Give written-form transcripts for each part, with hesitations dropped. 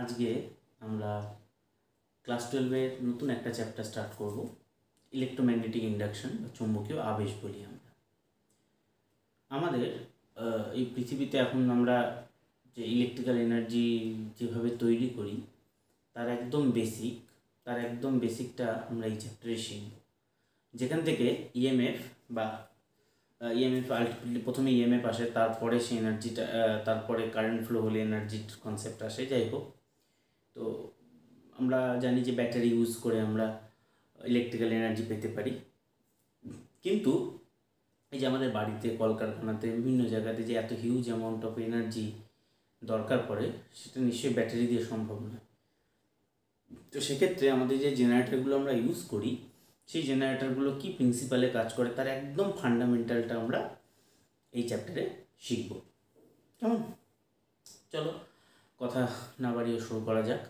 আজকে আমরা ক্লাস 12-এর নতুন একটা চ্যাপ্টার স্টার্ট করব, ইলেকট্রোম্যাগনেটিক ইন্ডাকশন বা চৌম্বকীয় আবেশ বলি আমরা। আমাদের এই পৃথিবীতে এখন আমরা যে ইলেকট্রিক্যাল এনার্জি যেভাবে তৈরি করি তার একদম বেসিকটা আমরা এই চ্যাপ্টারে শিখব, যেখান থেকে ইএমএফ বা আলটিমেটলি প্রথমে ইএমএফ আসে, তারপরে সেই এনার্জিটা তারপরে কারেন্ট ফ্লো হলে এনার্জির কনসেপ্ট আসে। যাই হোক, তো আমরা জানি যে ব্যাটারি ইউজ করে আমরা ইলেকট্রিক্যাল এনার্জি পেতে পারি, কিন্তু এই যে আমাদের বাড়িতে, কলকারখানাতে, বিভিন্ন জায়গাতে যে এত হিউজ অ্যামাউন্ট অফ এনার্জি দরকার পড়ে, সেটা নিশ্চয়ই ব্যাটারি দিয়ে সম্ভব নয়। তো সেক্ষেত্রে আমাদের যে জেনারেটরগুলো আমরা ইউজ করি, সেই জেনারেটরগুলো কী প্রিন্সিপালে কাজ করে তার একদম ফান্ডামেন্টালটা আমরা এই চ্যাপ্টারে শিখব। কেমন? চলো কথা না বাড়িয়ে শুরু করা যাক।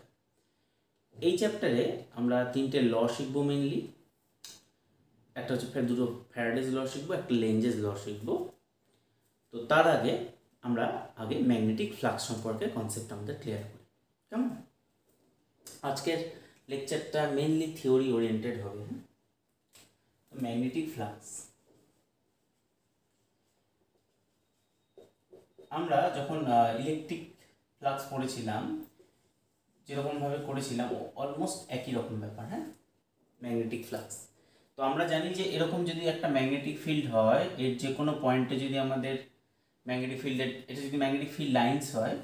এই চ্যাপ্টারে আমরা 3টে ল শিখব মেনলি। একটা হচ্ছে দুটো ফ্যারাডেজ ল শিখবো, একটা লেঞ্জেস ল শিখবো। তো তার আগে আমরা ম্যাগনেটিক ফ্লাক্স সম্পর্কে কনসেপ্ট আমাদের ক্লিয়ার করি। কেমন? আজকের লেকচারটা মেনলি থিওরি ওরিয়েন্টেড হবে। ম্যাগনেটিক ফ্লাক্স আমরা যখন ইলেকট্রিক ফ্লাক্স পড়েছিলাম, যেরকমভাবে করেছিলাম অলমোস্ট একই রকম ব্যাপার। হ্যাঁ, ম্যাগনেটিক ফ্লাক্স তো আমরা জানি যে এরকম যদি একটা ম্যাগনেটিক ফিল্ড হয়, এর যে কোনো পয়েন্টে যদি আমাদের ম্যাগনেটিক ফিল্ডের, এটা যদি ম্যাগনেটিক ফিল্ড লাইন্স হয়,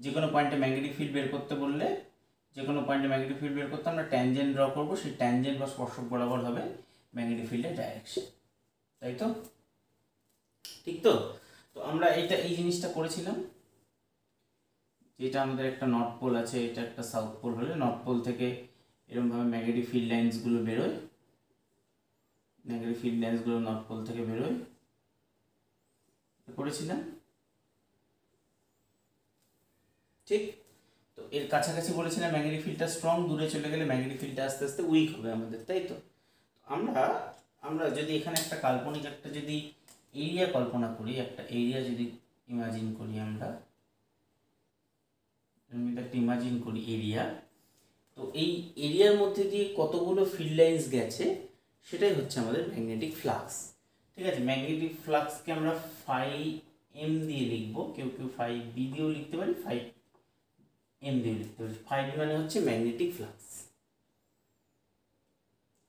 যে কোনো পয়েন্টে ম্যাগনেটিক ফিল্ড বের করতে বললে, যে কোনো পয়েন্টে ম্যাগনেটিক ফিল্ড বের করতে আমরা ট্যানজেন্ট ড্র করবো, সেই ট্যানজেন্ট বা স্পর্শক বরাবর হবে ম্যাগনেটিক ফিল্ডের ডাইরেকশন। তাই তো? ঠিক তো? তো আমরা এই জিনিসটা করেছিলাম, যেটা আমাদের একটা নর্থ পোল আছে, এটা একটা সাউথ পোল হলে নর্থ পোল থেকে এরকমভাবে ম্যাগনেটিক ফিল্ড লাইন্সগুলো বেরোয়, ম্যাগনেটিক ফিল্ড লাইন্সগুলো নর্থ পোল থেকে বেরোয়, করেছিলাম। ঠিক তো এর কাছাকাছি বলেছিলাম ম্যাগনেটিক ফিল্ডটা স্ট্রং, দূরে চলে গেলে ম্যাগনেটিক ফিল্ডটা আস্তে আস্তে উইক হবে আমাদের। তাই তো? আমরা যদি এখানে একটা কাল্পনিক একটা যদি এরিয়া কল্পনা করি, একটা এরিয়া যদি ইমাজিন করি, আমরা একটা ইমাজিন করি এরিয়া, তো এই এরিয়ার মধ্যে দিয়ে কতগুলো ফিল্ড লাইন্স গেছে সেটাই হচ্ছে আমাদের ম্যাগনেটিক ফ্লাক্স। ঠিক আছে, ম্যাগনেটিক ফ্লাক্সকে আমরা ফাই এম দিয়ে লিখবো, কেউ ফাই বি দিয়েও লিখতে পারি, ফাই এম দিয়ে লিখতে পারি। ফাই বি মানে হচ্ছে ম্যাগনেটিক ফ্লাক্স।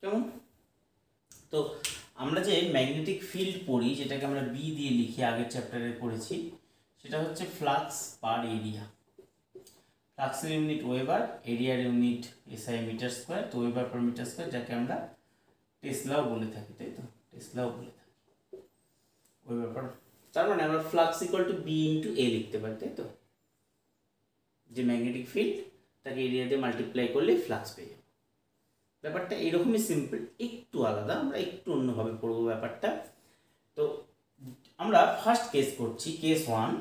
কেমন? তো আমরা যে ম্যাগনেটিক ফিল্ড পড়ি, যেটাকে আমরা বি দিয়ে লিখি, আগের চ্যাপ্টারে পড়েছি, সেটা হচ্ছে ফ্লাক্স পার এরিয়া। ফ্লাক্সের ইউনিট ওয়েবার, এরিয়ার ইউনিট এসআই মিটার স্কোয়ার। তো ওয়েবার পার মিটার স্কোয়ার, যাকে আমরা টেসলাও বলে থাকি। তাই তো? টেসলাও বলে থাকি ওয়েবার পার। তার মানে আমরা flux equal to B into A লিখতে পারি। তাই তো? যে ম্যাগনেটিক ফিল্ড, তাকে এরিয়া দিয়ে মাল্টিপ্লাই করলে ফ্লাক্স পেয়ে যাবো। ব্যাপারটা এইরকমই সিম্পল, একটু আলাদা, আমরা একটু অন্যভাবে পড়বো ব্যাপারটা। তো আমরা ফার্স্ট কেস করছি, কেস 1,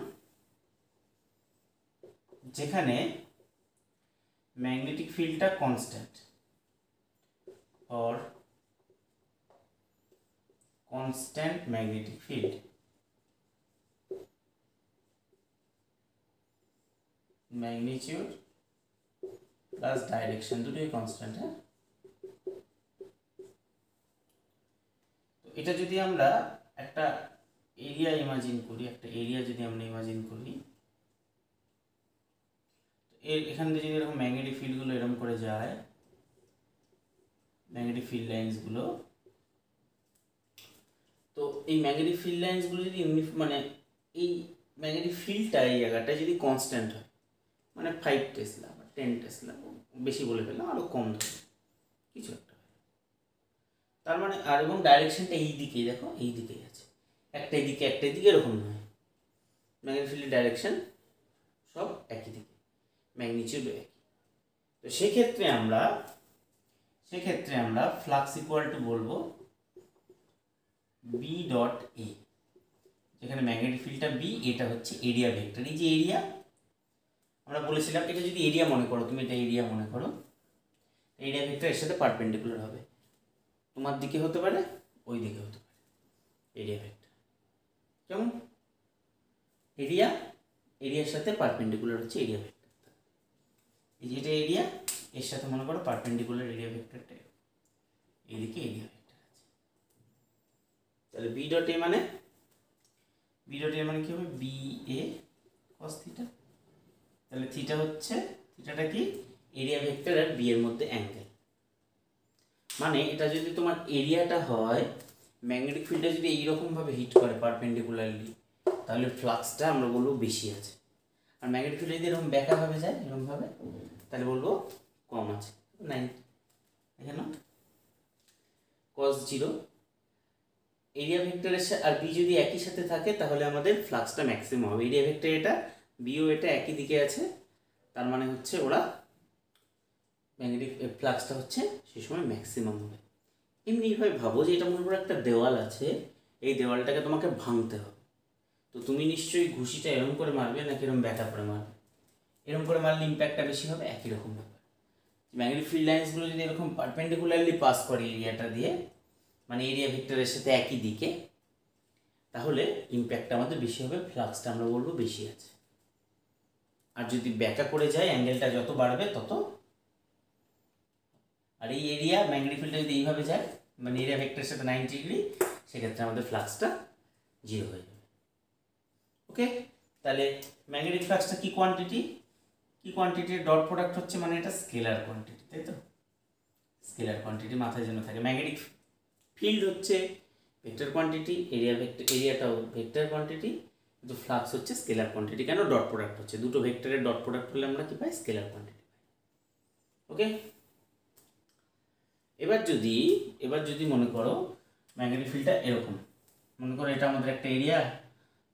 যেখানে ম্যাগনেটিক ফিল্ডটা constant or constant magnetic field, magnitude plus direction দুটোই কনস্ট্যান্ট। হ্যাঁ, তো এটা যদি আমরা একটা এরিয়া ইমাজিন করি, এখান থেকে যদি এরকম ম্যাগনেটিক ফিল্ডগুলো এরকম করে যায়, ম্যাগনেটিক ফিল্ড লাইন্সগুলো, তো এই ম্যাগনেটিক ফিল্ড লাইন্সগুলো যদি মানে এই ম্যাগনেটিক ফিল্ডটা এই জায়গাটা যদি কনস্ট্যান্ট হয়, মানে 5 টেসলা বা 10 টেসলা, বেশি বলে ফেললাম, আরও কম ধরে কিছু একটা, তার মানে আর এবং ডাইরেকশনটা এই দিকেই, দেখো এই দিকেই আছে, একটাই দিকে এরকম নয়, ম্যাগনেটিক ফিল্ডের ডাইরেকশন সব একই দিকে, ম্যাগনিটিউডও একই। তো সেক্ষেত্রে আমরা ফ্লাক্স ইকুয়াল টু বলবো বি ডট এ, যেখানে ম্যাগনেটিক ফিল্ডটা বি, এটা হচ্ছে এরিয়া ভেক্টর। এই যে এরিয়া আমরা বলেছিলাম, এটা যদি এরিয়া মনে করো, তুমি এটা এরিয়া মনে করো, এরিয়া ভেক্টর এর সাথে পারপেন্ডিকুলার হবে, তোমার দিকে হতে পারে, ওই দিকে হতে পারে, এরিয়া ভেক্টর। কেমন? এরিয়ার সাথে পারপেন্ডিকুলার হচ্ছে এরিয়া ভেক্টর। এই এরিয়া, এর সাথে মনে করো পারপেন্ডিকুলার এরিয়া ভেক্টরটা এইদিকে এরিয়া ভেক্টর আছে। তাহলে বি ডট এ মানে কি হবে, বি এ কস থিটা। তাহলে থিটা হচ্ছে, থিটাটা কি এরিয়া ভেক্টর আর বি এর মধ্যে অ্যাঙ্গেল। মানে এটা যদি তোমার এরিয়াটা হয়, ম্যাগনেটিক ফিল্ডটা যদি এইরকমভাবে হিট করে পারপেন্ডিকুলারলি, তাহলে ফ্লাক্সটা আমরা বলবো বেশি আছে। আর ম্যাগনেটিক ফিল্ড যদি এরকম ব্যাকাভাবে যায় এরকমভাবে, তাহলে বলবো কম আছে। 9 এখানে cos 0 এরিয়া ভেক্টরের সাথে আর বি যদি একই সাথে থাকে তাহলে আমাদের ফ্লাক্সটা ম্যাক্সিমাম হবে। এরিয়া ভেক্টর এটা, বিও এটা একই দিকে আছে, তার মানে হচ্ছে ওরা ম্যাগনেটিক ফ্লাক্সটা হচ্ছে সেই সময় ম্যাক্সিমাম হবে। এমনিভাবে ভাবো যে এটা মনে করো একটা দেওয়াল আছে, এই দেওয়ালটাকে তোমাকে ভাঙতে হবে। তো তুমি নিশ্চয়ই ঘুষিটা এরকম করে মারবে নাকি এরকম ব্যাকা করে মারবে? এরকম করে মারলে ইম্প্যাক্টটা বেশি হবে। একই রকম ব্যাপার, ম্যাগনেটিক ফিল্ড লাইন্সগুলো যদি এরকম পারপেন্ডিকুলারলি পাস করে এরিয়াটা দিয়ে, মানে এরিয়া ভেক্টরের সাথে একই দিকে, তাহলে ইম্প্যাক্টটা আমাদের বেশি হবে, ফ্লাক্সটা আমরা বলবো বেশি আছে। আর যদি ব্যাকা করে যায়, অ্যাঙ্গেলটা যত বাড়বে তত, আর এই এরিয়া ম্যাগনেটিক ফিল্ডটা যদি এইভাবে যায়, মানে এরিয়া ভেক্টরের সাথে 90 ডিগ্রি, সেক্ষেত্রে আমাদের ফ্লাক্সটা 0 হয়ে যাবে। ওকে, তাহলে ম্যাগনেটিক ফ্লাক্সটা কি কোয়ান্টিটি, ডট প্রোডাক্ট হচ্ছে, মানে এটা স্কেলার কোয়ান্টিটি, তাই তো? স্কেলার কোয়ান্টিটি মাথায় যেন থাকে। ম্যাগনেটিক ফিল্ড হচ্ছে ভেক্টর কোয়ান্টিটি, এরিয়াটাও ভেক্টর কোয়ান্টিটি, কিন্তু ফ্লাক্স হচ্ছে স্কেলার কোয়ান্টিটি। কেন? ডট প্রোডাক্ট হচ্ছে, দুটো ভেক্টরের ডট প্রোডাক্ট হলে আমরা কি পাই? স্কেলার কোয়ান্টিটি পাই। ওকে, এবার যদি মনে করো ম্যাগনেটিক ফিল্ডটা এরকম, মনে করো এটা আমাদের একটা এরিয়া,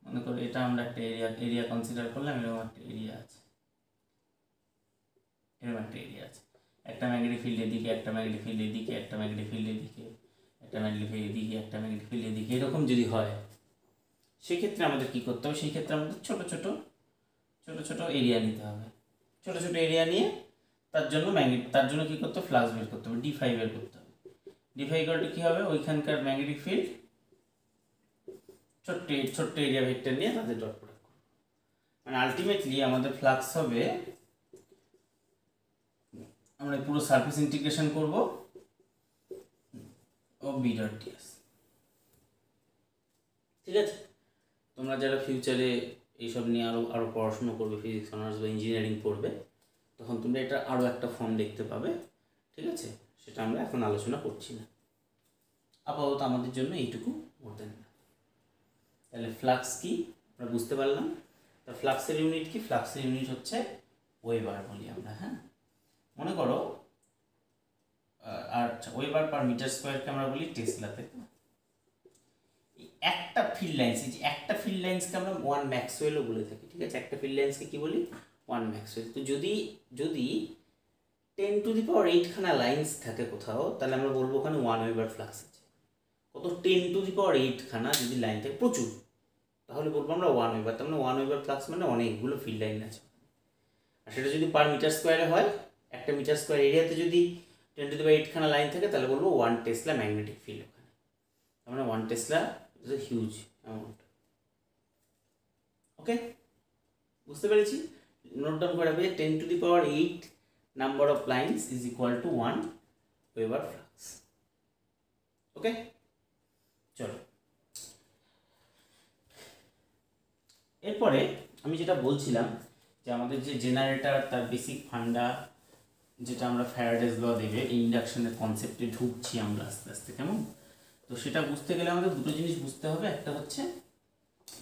মনে করো এটা আমরা একটা এরিয়া কনসিডার করলাম, এরকম একটা এরিয়া আছে, একটা ম্যাগনেটিক ফিল্ড এদিকে, একটা ম্যাগনেটিক ফিল্ড এদিকে, একটা ম্যাগনেটিক ফিল্ড এদিকে, একটা ম্যাগনেটিক ফিল্ড এদিকে, একটা ম্যাগনেটিক ফিল্ড এদিকে, এরকম যদি হয়, সেক্ষেত্রে আমাদের কী করতে হবে? সেই ক্ষেত্রে আমাদের ছোট ছোট এরিয়া নিতে হবে। ছোট ছোট এরিয়া নিয়ে তার জন্য কী করতে হবে? ফ্লাক্স বের করতে হবে, ডি ফাই বের করতে হবে। ডি ফাই ইকুয়াল কী হবে? ওইখানকার ম্যাগনেটিক ফিল্ড ছোট্ট এরিয়া ভেক্টর নিয়ে তাদের ডট প্রোডাক্ট করবে। মানে আলটিমেটলি আমাদের ফ্লাক্স হবে, আমরা পুরো সারফেস ইন্টিগ্রেশন করব ও বি ডট ডিএস। ঠিক আছে, তোমরা যারা ফিউচারে এইসব নিয়ে আরও পড়াশুনো করবে, ফিজিক্স অনার্স বা ইঞ্জিনিয়ারিং পড়বে, তখন তোমরা এটা আরও একটা ফর্ম দেখতে পাবে। ঠিক আছে, সেটা আমরা এখন আলোচনা করছি না, আপাতত আমাদের জন্য এইটুকু মোর দেন না। তাহলে ফ্লাক্স কি আমরা বুঝতে পারলাম। তা ফ্লাক্সের ইউনিট কি? ফ্লাক্সের ইউনিট হচ্ছে ওয়েবার বলি আমরা। হ্যাঁ, মনে করো আর ওয়েবার পার মিটার স্কোয়ারকে আমরা বলি টেসলাতে। একটা ফিল্ড লাইন্স, এই যে একটা ফিল্ড লাইন্সকে আমরা 1 ম্যাক্সওয়েলও বলে থাকি। ঠিক আছে, একটা ফিল্ড লাইন্সকে কি বলি? 1 ম্যাক্সওয়েল। তো যদি 10⁸ খানা লাইন্স থাকে কোথাও, তাহলে আমরা বলবো ওখানে 1 ওয়েবার ফ্লাক্স আছে। কত? 10⁸ খানা যদি লাইন থাকে, প্রচুর, তাহলে বলবো আমরা 1 ওয়েবার। তার মানে 1 ওয়েবার ফ্লাক্স মানে অনেকগুলো ফিল্ড লাইন আছে। আর সেটা যদি পার মিটার স্কোয়ারে হয়, একটা মিটার স্কোয়ার এরিয়াতে যদি 10⁸ খানা লাইন থাকে, তাহলে বলবো 1 টেসলা ম্যাগনেটিক ফিল্ড ওখানে। তার মানে 1 tesla is a huge amount. Okay, বুঝতে পেরেছি? নোট ডাউন করে রাখবে, 10⁸ number of lines is equal to 1 weber flux. Okay, চলো এরপরে আমি যেটা বলছিলাম যে আমাদের যে জেনারেটর, তার বেসিক ফান্ডা, যেটা আমরা ফ্যারাডেজ ল দেবে, এই ইন্ডাকশনের কনসেপ্টে ঢুকছি আমরা আস্তে আস্তে, কেমন? তো সেটা বুঝতে গেলে আমাদের দুটো জিনিস বুঝতে হবে। একটা হচ্ছে,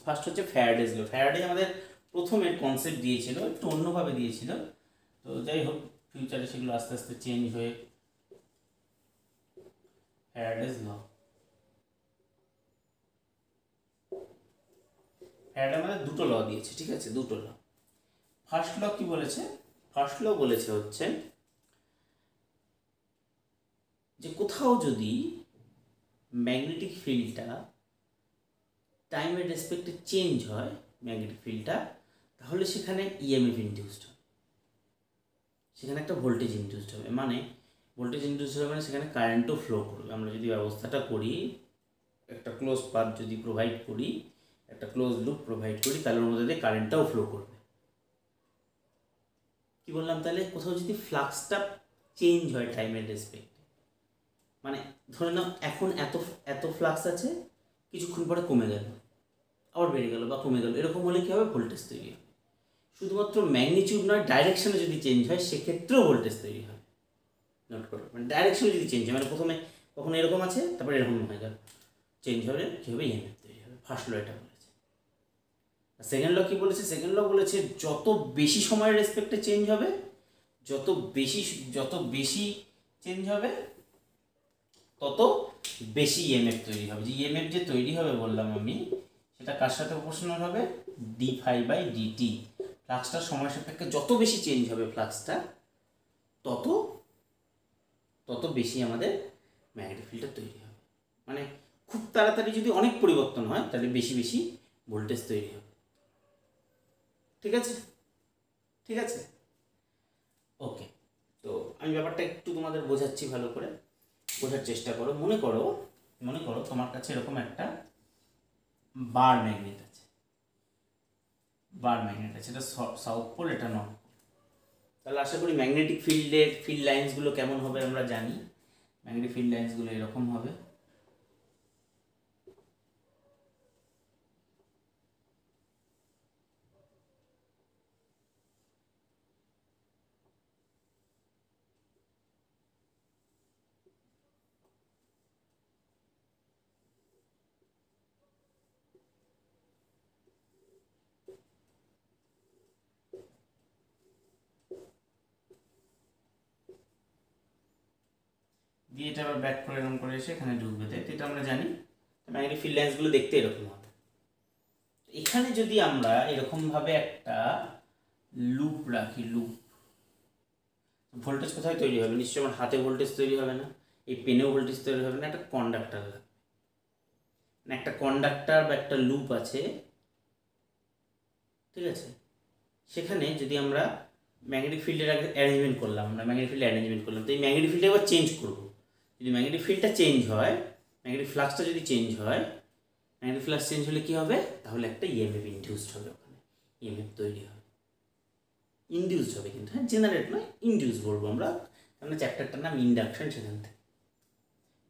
ফার্স্ট হচ্ছে ফ্যারাডেজ ল। ফ্যারাডে আমাদের প্রথমের কনসেপ্ট দিয়েছিল, একটু অন্যভাবে দিয়েছিল। তো যাই হোক, ফিউচারে সেগুলো আস্তে আস্তে চেঞ্জ হয়ে ফ্যারাডেজ ল। ফ্যারাডে আমাদের দুটো ল দিয়েছে। ঠিক আছে, দুটো ল। ফার্স্ট ল কি বলেছে? ফার্স্ট ল বলেছে হচ্ছে যে কোথাও যদি ম্যাগনেটিক ফিল্ডটা টাইমের রেসপেক্টে চেঞ্জ হয়, ম্যাগনেটিক ফিল্ডটা, তাহলে সেখানে ইএমএফ ইনডিউসড হবে, সেখানে একটা ভোল্টেজ ইনডিউসড হবে। মানে ভোল্টেজ ইনডিউসড হবে মানে সেখানে কারেন্টও ফ্লো করবে। আমরা যদি ব্যবস্থাটা করি, একটা ক্লোজ পাথ যদি প্রোভাইড করি, একটা ক্লোজ লুপ প্রোভাইড করি, তাহলে ওর মধ্যে দিয়ে কারেন্টটাও ফ্লো করবে। কি বললাম তাহলে, কোথাও যদি ফ্লাক্সটা চেঞ্জ হয় টাইমের রেসপেক্টে, মানে ধরে নাও এখন এত এত ফ্লাক্স আছে, কিছুক্ষণ পরে কমে গেল, আবার বেড়ে গেল বা কমে গেল, এরকম হলে কী হবে, ভোল্টেজ তৈরি হবে। শুধুমাত্র ম্যাগনিটিউড নয়, ডাইরেকশনে যদি চেঞ্জ হয় সেক্ষেত্রেও ভোল্টেজ তৈরি হবে। নোট করো, মানে ডাইরেকশনে যদি চেঞ্জ হয়, মানে প্রথমে কখনো এরকম আছে, তারপরে এরকম হয়ে গেল, চেঞ্জ হবে, কী হবে, ইএমএফ তৈরি হবে। ফার্স্ট ল এটা বলেছে। সেকেন্ড ল কী বলেছে, সেকেন্ড ল বলেছে যত বেশি সময়ের রেসপেক্টে চেঞ্জ হবে, যত বেশি চেঞ্জ হবে, তত বেশি ইএমএফ তৈরি হবে। যে ইএমএফ যে তৈরি হবে বললাম আমি, সেটা কার সাথে প্রপোর্শনাল হবে, d∅/dt। ফ্লাক্সটার সময় সাপেক্ষে যত বেশি চেঞ্জ হবে ফ্লাক্সটা, তত বেশি আমাদের ম্যাগনেটিক ফিল্ডটা তৈরি হবে। মানে খুব তাড়াতাড়ি যদি অনেক পরিবর্তন হয়, তাহলে বেশি বেশি ভোল্টেজ তৈরি হবে। ঠিক আছে, ঠিক আছে, ওকে। তো আমি ব্যাপারটা একটু তোমাদের বোঝাচ্ছি, ভালো করে বোঝার চেষ্টা করো। মনে করো তোমার কাছে এরকম একটা বার ম্যাগনেট আছে, এটা সাউথ পোল, এটা নর্থ পোল। তাহলে আশা করি ম্যাগনেটিক ফিল্ড লাইন্সগুলো কেমন হবে আমরা জানি। ম্যাগনেটিক ফিল্ড লাইন্সগুলো এরকম হবে। দিয়ে এটা আবার ব্যাক করে এরকম করে এসে এখানে ঢুকবে, তাই এটা আমরা জানি। ম্যাগনেটিক ফিল্ড লাইন্সগুলো দেখতে এরকম হবে। এখানে যদি আমরা এরকমভাবে একটা লুপ রাখি, ভোল্টেজ কোথায় তৈরি হবে, নিশ্চয়ই আমার হাতে ভোল্টেজ তৈরি হবে না, এই পেনেও ভোল্টেজ তৈরি হবে না, একটা কন্ডাক্টার লাগবে। একটা কন্ডাক্টার বা একটা লুপ আছে, ঠিক আছে। সেখানে যদি আমরা ম্যাগনেটিক ফিল্ডের অ্যারেঞ্জমেন্ট করলাম, তো এই ম্যাগনেটিক ফিল্ডে এবার চেঞ্জ করব। যদি ম্যাগনেটিক ফিল্ডটা চেঞ্জ হয়, ম্যাগনেটিক ফ্লাক্সটা যদি চেঞ্জ হয়, ম্যাগনেটিক ফ্লাক্স চেঞ্জ হলে কী হবে, তাহলে একটা ইএমএফ ইনডিউসড হবে, ওখানে ইএমএফ তৈরি হবে, ইনডিউসড হবে, কিন্তু হ্যাঁ জেনারেট নয়, ইনডিউস বলবো আমরা, কারণ চ্যাপ্টারটার নাম ইন্ডাকশন, সেখান থেকে।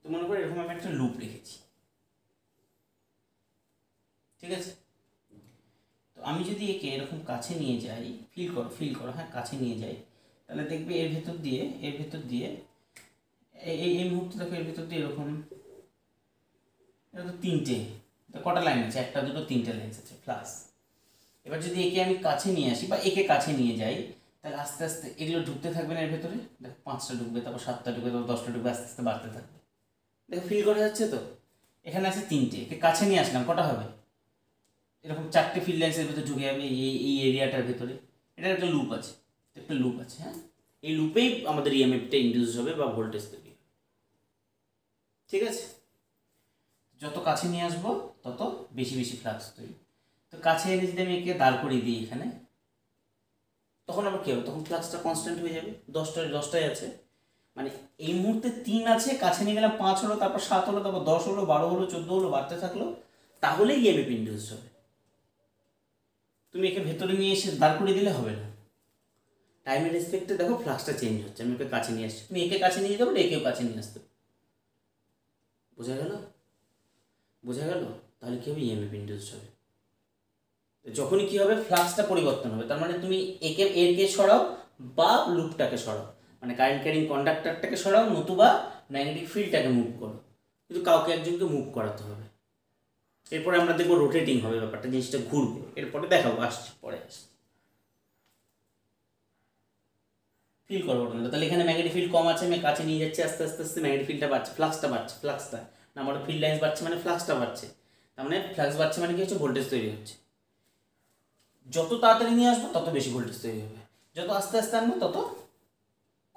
তো মনে করো এরকম আমি একটা লুপ রেখেছি, ঠিক আছে। তো আমি যদি একে এরকম কাছে নিয়ে যাই, ফিল করো, হ্যাঁ কাছে নিয়ে যাই, তাহলে দেখবে এর ভেতর দিয়ে এই মুহূর্তে দেখো এর ভেতর দিয়ে এরকম, এটা তো তিনটে, কটা লাইন আছে, একটা দুটো তিনটে লাইন আছে প্লাস। এবার যদি একে আমি কাছে নিয়ে আসি বা একে কাছে নিয়ে যাই, তাহলে আস্তে আস্তে এগুলো ঢুকতে থাকবে না এর ভেতরে, দেখো 5টা ঢুকবে, তারপর 7টা ঢুকবে, তারপর 10টা ঢুকবে, আস্তে আস্তে বাড়তে থাকবে। দেখো ফিল করা যাচ্ছে তো, এখানে আছে তিনটে, একে কাছে নিয়ে আসলাম, কটা হবে, এরকম 4টে ফিল্ড লাইন্সের ভেতরে ঢুকে যাবে এই এরিয়াটার ভেতরে। এটা একটা লুপ আছে, হ্যাঁ, এই লুপেই আমাদের ইএমএফটা ইনডিউস হবে বা ভোল্টেজ তৈরি হবে, ঠিক আছে। যত কাছে নিয়ে আসবো তত বেশি বেশি ফ্লাক্স তৈরি। তো কাছে এনে যদি আমি একে দাঁড় করিয়ে দিই এখানে, তখন আবার কী হবে, তখন ফ্লাক্সটা কনস্ট্যান্ট হয়ে যাবে, 10টায় আছে, মানে এই মুহূর্তে 3 আছে, কাছে নিয়ে গেলাম 5 হলো, তারপর 7 হলো, তারপর 10 হলো, 12 হলো, 14 হলো, বাড়তে থাকলো, তাহলে ইএমএফ ইনডিউস হবে। তুমি একে ভেতরে নিয়ে এসে দাঁড় করিয়ে দিলে হবে না, টাইমের রেসপেক্টে দেখো ফ্লাক্সটা চেঞ্জ হচ্ছে, আমি ওকে কাছে নিয়ে আসছি, তুমি একে কাছে নিয়ে যাবো, একেও কাছে নিয়ে আসতে, বোঝা গেল, তাহলে কী হবে, ইএমএফ ইনডিউস হবে। যখনই কী হবে, ফ্লাক্সটা পরিবর্তন হবে, তার মানে তুমি একে সরাও বা লুপটাকে সরাও, মানে কারেন্ট ক্যারিং কন্ডাক্টরটাকে সরাও, নতুবা ম্যাগনেটিক ফিল্ডটাকে মুভ করো, কিন্তু কাউকে একজনকে মুভ করাতে হবে। এরপরে আমরা দেখবো রোটেটিং হবে ব্যাপারটা, জিনিসটা ঘুরবে, এরপরে দেখাবো, পরে আসছি। ফিল করবো না, তাহলে এখানে ম্যাগনেটিক ফিল্ড কম আছে, আমি কাছে নিয়ে যাচ্ছি, আস্তে আস্তে আস্তে ম্যাগনেটিক ফিল্ডটা বাড়ছে, ফ্লাক্সটা না, আমার ফিল্ড লাইন্স বাড়ছে মানে ফ্লাক্সটা বাড়ছে, তার মানে ফ্লাক্স বাড়ছে মানে কি হচ্ছে, ভোল্টেজ তৈরি হচ্ছে। যত তাড়াতাড়ি নিয়ে আসবো তত বেশি ভোল্টেজ তৈরি হবে, যত আস্তে আস্তে আনবো তত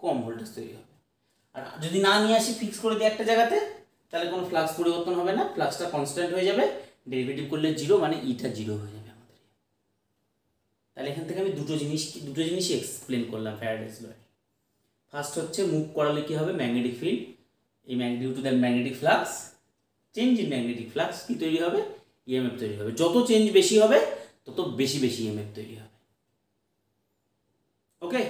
কম ভোল্টেজ তৈরি হবে। আর যদি না নিয়ে আসি, ফিক্স করে দিই একটা জায়গাতে, তাহলে কোনো ফ্লাক্স পরিবর্তন হবে না, ফ্লাক্সটা কনস্ট্যান্ট হয়ে যাবে, ডেরিভেটিভ করলে 0, মানে ইটা 0 হয়ে যাবে আমাদের। তাহলে এখান থেকে আমি দুটো জিনিসই এক্সপ্লেন করলাম ফ্যারাডেস ল। ফার্স্ট হচ্ছে মুভ করালে কী হবে, ম্যাগনেটিক ফিল্ড, এই due to the magnetic flux, change in magnetic flux কী তৈরি হবে, ইএমএফ তৈরি হবে, যত চেঞ্জ বেশি হবে তত বেশি বেশি ইএমএফ তৈরি হবে। ওকে।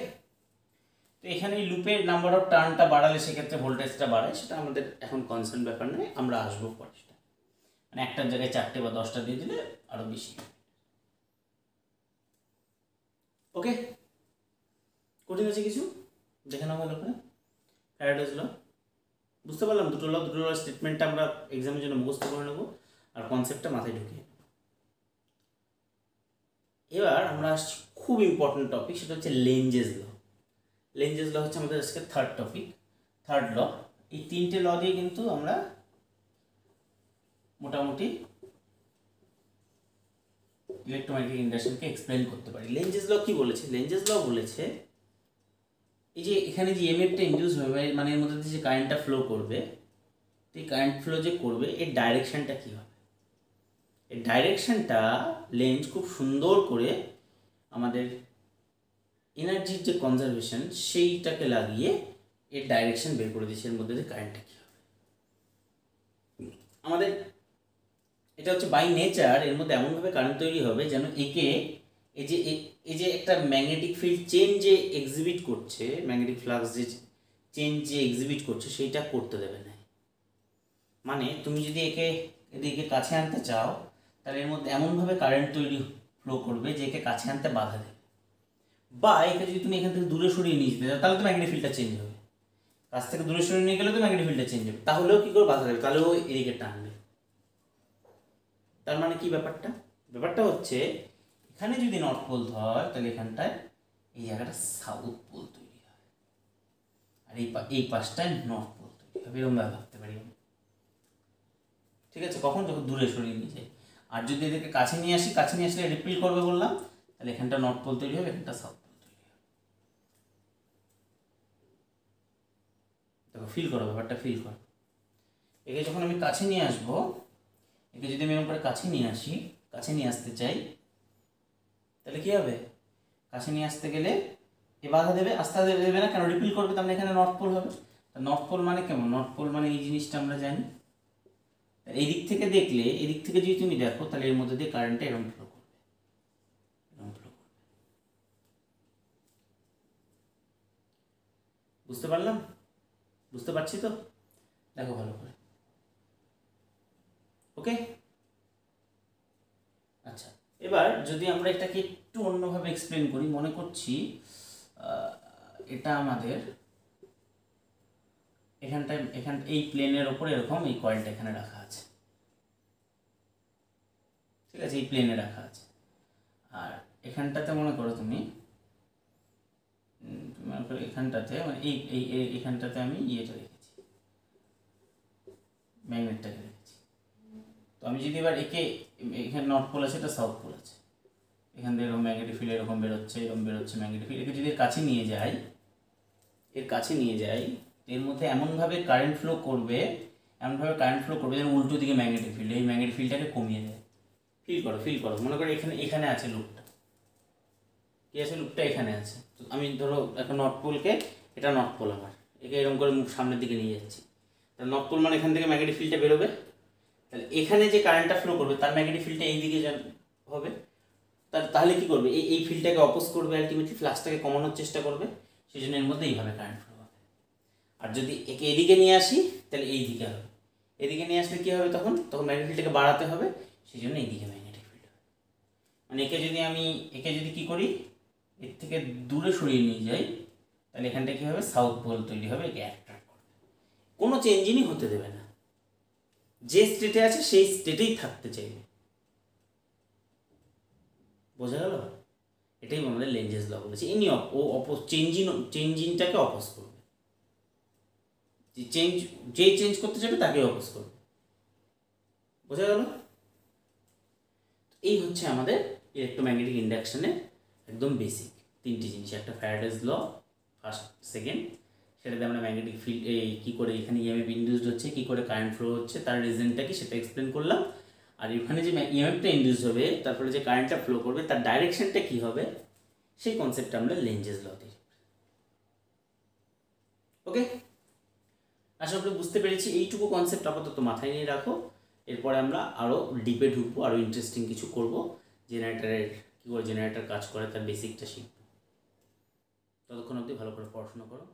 এখানে এই লুপের নাম্বার অফ টার্নটা বাড়ালে সেক্ষেত্রে ভোল্টেজটা বাড়ে, সেটা আমাদের এখন কনসার্ন ব্যাপার নয়, আমরা আসবো পরে সেটা। মানে একটার জায়গায় 4টে বা 10টা দিয়ে দিলে আরও বেশি। ওকে, কঠিন আছে কিছু? দেখে নাও ভালো করে। ফ্যারাডেজ ল বুঝতে পারলাম, দুটো ল স্টেটমেন্টটা আমরা এক্সামের জন্য মুখস্থ করে নেবো আর কনসেপ্টটা মাথায় ঢুকিয়ে নেব। এবার আমরা আসছি খুব ইম্পর্টেন্ট টপিক, সেটা হচ্ছে লেঞ্জেস ল। লেঞ্জেস ল হচ্ছে আমাদের আজকে থার্ড ল। এই 3টে ল দিয়ে কিন্তু আমরা মোটামুটি ইলেকট্রোম্যাগনেটিক ইন্ডাকশনকে এক্সপ্লেন করতে পারি। লেঞ্জেস ল কি বলেছে? লেঞ্জেস ল বলেছে এই যে এখানে যে ইএমএফটা ইনডিউস হবে, মানে এর মধ্যে যে কারেন্টটা ফ্লো করবে, এই কারেন্ট ফ্লো যে করবে এর ডাইরেকশনটা কী হবে? এই ডাইরেকশনটা লেঞ্জ খুব সুন্দর করে আমাদের এনার্জির যে কনজারভেশন সেইটাকে লাগিয়ে এর ডাইরেকশন বের করে দিচ্ছে, এর মধ্যে যে কারেন্টটা কী হবে। আমাদের এটা হচ্ছে বাই নেচার, এর মধ্যে এমনভাবে কারেন্ট তৈরি হবে যেন একে এই যে একটা ম্যাগনেটিক ফিল্ড চেঞ্জ যে এক্সিবিট করছে, ম্যাগনেটিক ফ্লাক্স যে চেঞ্জ যে এক্সিবিট করছে সেইটা করতে দেবে না। মানে তুমি যদি এদিকে কাছে আনতে চাও তাহলে এর মধ্যে এমনভাবে কারেন্ট তৈরি ফ্লো করবে যে একে কাছে আনতে বাধা দেবে, বা একে যদি তুমি এখান থেকে দূরে সরিয়ে নিয়ে যেতে চাও তাহলে তো ম্যাগনেটিক ফিল্ডটা চেঞ্জ হবে, কাছ থেকে দূরে সরিয়ে নিয়ে গেলে তো ম্যাগনেটিক ফিল্ডটা চেঞ্জ হবে, তাহলেও কী করে বাধা দেবে? তাহলেও এদিকে টানবে। তার মানে কি ব্যাপারটা হচ্ছে এখানে যদি নর্থ পোল হয় তাহলে এখানটায় এই জায়গাটা সাউথ পোল তৈরি হয়, আর এই পাশটায় নর্থ পোল তৈরি হবে। এরকমভাবে ভাবতে পারি আমি, ঠিক আছে? কখন? যখন দূরে সরিয়ে নিয়ে যাই। আর যদি এদেরকে কাছে নিয়ে আসলে রিপিল করবে বললাম, তাহলে এখানটা নর্থ পোল তৈরি হবে, এখানটা সাউথ পোল তৈরি হবে। দেখো, ফিল করো ব্যাপারটা, ফিল করো। একে যখন আমি কাছে নিয়ে আসবো, একে যদি আমি এরকম করে কাছে নিয়ে আসতে চাই, তাহলে কী হবে? কাছে নিয়ে আসতে গেলে এ বাধা দেবে, আস্তে দেবে না, কেন? রিপিল করবে, তার মানে এখানে নর্থ পোল হবে। নর্থ পোল মানে কেমন? নর্থ পোল মানে এই জিনিসটা আমরা জানি। এই দিক থেকে দেখলে, এদিক থেকে যদি তুমি দেখো তাহলে এর মধ্যে দিয়ে কারেন্টটা এরকম ফ্লো করবে। বুঝতে পারলাম? বুঝতে পারছি তো? দেখো ভালো করে। ওকে, আচ্ছা, এবার যদি আমরা এটাকে একটু অন্যভাবে এক্সপ্লেন করি, মনে করছি এটা আমাদের এই প্লেনের ওপর এরকম এই কয়েলটা এখানে রাখা আছে, ঠিক আছে? এই প্লেনে রাখা আছে। আর এখানটাতে মনে করো তুমি এখানটাতে, মানে এখানটাতে আমি ইয়েটা রেখেছি, ম্যাগনেটটাকে রেখেছি। তো আমি যদি এবার এখানে নর্থ পোল আছে, এটা সাউথ পোল আছে, এখান থেকে এরকম ম্যাগনেটিক ফিল্ড এরকম বেরোচ্ছে ম্যাগনেটিক ফিল্ড। একে যদি এর কাছে নিয়ে যাই, এর মধ্যে এমনভাবে কারেন্ট ফ্লো করবে যেন উল্টো দিকে ম্যাগনেটিক ফিল্ড, এই ম্যাগনেটিক ফিল্ডটাকে কমিয়ে দেয়। ফিল করো। মনে করো এখানে আছে লুপটা, কি আছে? লুপটা এখানে আছে। তো আমি ধরো একটা নর্থ পোলকে, এটা নর্থ পোল আমার, একে এরকম করে মুখ সামনের দিকে নিয়ে যাচ্ছি, তাহলে নর্থ পোল মানে এখান থেকে ম্যাগনেটিক ফিল্ডটা বেরোবে, তাহলে এখানে যে কারেন্টটা ফ্লো করবে তার ম্যাগনেটিক ফিল্ডটা এই দিকে হবে। তাহলে কি করবে? এই ফিল্ডটাকে অপোজ করবে, আলটিমেটলি ফ্লাক্সটাকে কমানোর চেষ্টা করবে, সেই জন্য এর মধ্যে এইভাবে কারেন্ট ফ্লো হবে। আর যদি একে এদিকে নিয়ে আসি তাহলে এই দিকে হবে, এদিকে নিয়ে আসলে কী হবে? তখন ম্যাগনেটিক ফিল্ডটাকে বাড়াতে হবে, সেই জন্য এইদিকে ম্যাগনেটিক ফিল্ড হবে। মানে একে যদি কী করি, এর থেকে দূরে সরিয়ে নিয়ে যাই, তাহলে এখানটা কী হবে? সাউথ পোল তৈরি হবে, একে অ্যাট্রাক্ট করবে, কোনো চেঞ্জই হতে দেবে না, যে স্টেটে আছে সেই স্টেটেই থাকতে চাইবে। বোঝা গেল? এটাই আমাদের লেঞ্জেস ল বলেছে। চেঞ্জিংটাকে অপোজ করবে, যে চেঞ্জ করতে চাইবে তাকে অপোজ করবে। বোঝা গেল? এই হচ্ছে আমাদের ইলেকট্রোম্যাগনেটিক ইন্ডাকশনের একদম বেসিক 3টি জিনিস। একটা ফ্যারাডেজ ল, ফার্স্ট সেকেন্ড, সেটাতে আমরা ম্যাগনেটিক ফিল্ড কী করে এখানে ইএমএফ ইন্ডিউসড হচ্ছে, কী করে কারেন্ট ফ্লো হচ্ছে, তার রিজনটা কি সেটা এক্সপ্লেন করলাম। আর এখানে যে ইএমএফটা ইন্ডিউস হবে, তারপরে যে কারেন্টটা ফ্লো করবে তার ডাইরেকশনটা কী হবে, সেই কনসেপ্টটা আমরা লেঞ্জেস ল দিই। ওকে, আশা করি বুঝতে পেরেছি। এইটুকু কনসেপ্ট আপাতত মাথায় নিয়ে রাখো, এরপরে আমরা আরও ডিপে ঢুকবো, আরও ইন্টারেস্টিং কিছু করব, জেনারেটারের কী করে জেনারেটার কাজ করে তার বেসিকটা শিখব। ততক্ষণ অবধি ভালো করে পড়াশোনা করো।